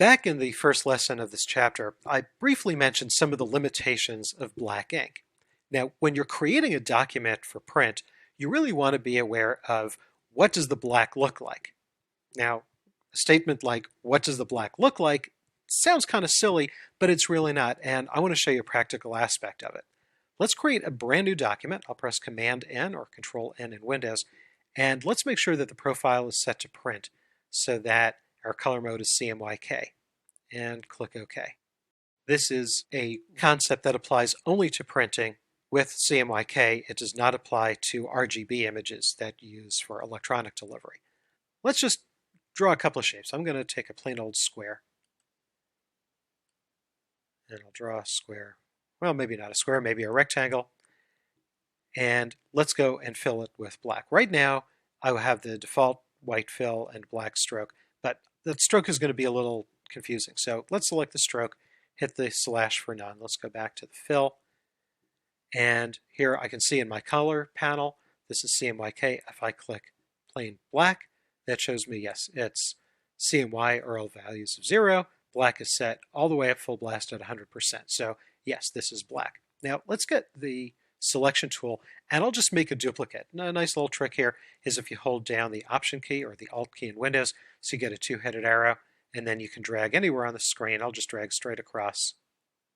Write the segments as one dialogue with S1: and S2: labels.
S1: Back in the first lesson of this chapter, I briefly mentioned some of the limitations of black ink. Now, when you're creating a document for print, you really want to be aware of what does the black look like. Now, a statement like, what does the black look like, sounds kind of silly, but it's really not, and I want to show you a practical aspect of it. Let's create a brand new document. I'll press Command-N or Control-N in Windows, and let's make sure that the profile is set to print so that our color mode is CMYK, and click OK. This is a concept that applies only to printing with CMYK. It does not apply to RGB images that you use for electronic delivery. Let's just draw a couple of shapes. I'm going to take a plain old square, and I'll draw a square. Well, maybe not a square, maybe a rectangle. And let's go and fill it with black. Right now, I will have the default white fill and black stroke, but the stroke is going to be a little confusing. So let's select the stroke, hit the slash for none. Let's go back to the fill. And here I can see in my color panel, this is CMYK. If I click plain black, that shows me, yes, it's CMY or all values of 0. Black is set all the way up full blast at 100%. So yes, this is black. Now let's get the selection tool, and I'll just make a duplicate. Now, a nice little trick here is if you hold down the Option key or the Alt key in Windows, so you get a two-headed arrow, and then you can drag anywhere on the screen. I'll just drag straight across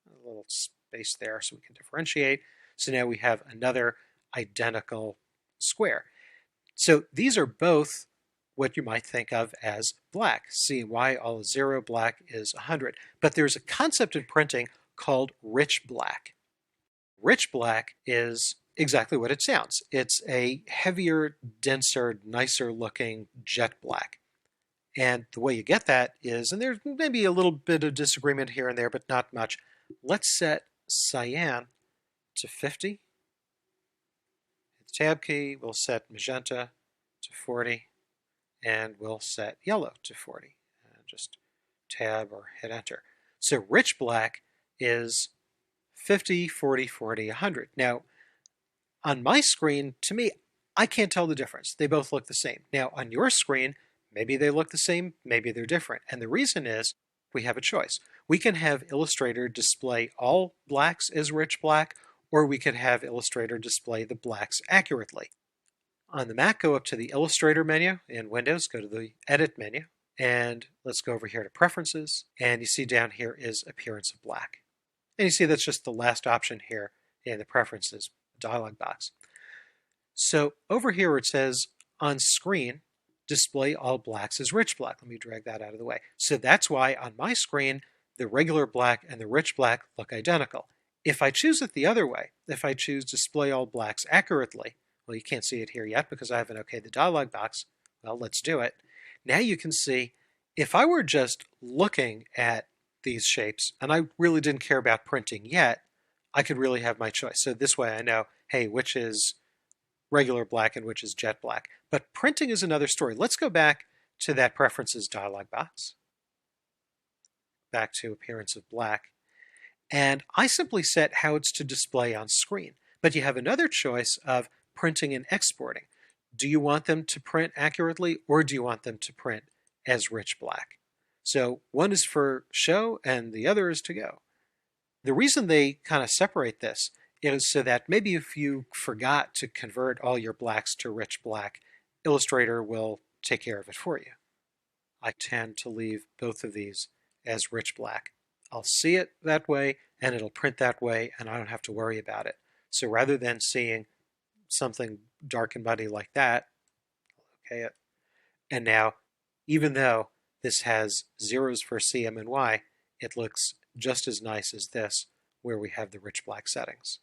S1: a little space there so we can differentiate. So now we have another identical square. So these are both what you might think of as black. CMY all is 0, black is 100. But there's a concept in printing called rich black. Rich black is exactly what it sounds. It's a heavier, denser, nicer looking jet black. And the way you get that is, and there's maybe a little bit of disagreement here and there, but not much. Let's set cyan to 50. Hit the tab key, we'll set magenta to 40, and we'll set yellow to 40. And just tab or hit enter. So rich black is 50, 40, 40, 100. Now, on my screen, to me, I can't tell the difference. They both look the same. Now, on your screen, maybe they look the same, maybe they're different. And the reason is we have a choice. We can have Illustrator display all blacks as rich black, or we could have Illustrator display the blacks accurately. On the Mac, go up to the Illustrator menu. In Windows, go to the Edit menu. And let's go over here to Preferences. And you see down here is Appearance of Black. And you see that's just the last option here in the Preferences dialog box. So over here where it says on screen, display all blacks as rich black. Let me drag that out of the way. So that's why on my screen, the regular black and the rich black look identical. If I choose it the other way, if I choose display all blacks accurately, well, you can't see it here yet because I haven't okayed the dialog box. Well, let's do it. Now you can see if I were just looking at these shapes and I really didn't care about printing yet, I could really have my choice. So this way I know, hey, which is regular black and which is jet black. But printing is another story. Let's go back to that Preferences dialog box. Back to Appearance of Black. And I simply set how it's to display on screen. But you have another choice of printing and exporting. Do you want them to print accurately, or do you want them to print as rich black? So one is for show and the other is to go. The reason they kind of separate this is so that maybe if you forgot to convert all your blacks to rich black, Illustrator will take care of it for you. I tend to leave both of these as rich black. I'll see it that way and it'll print that way and I don't have to worry about it. So rather than seeing something dark and muddy like that, I'll okay it. And now, even though this has zeros for CM and Y, it looks just as nice as this where we have the rich black settings.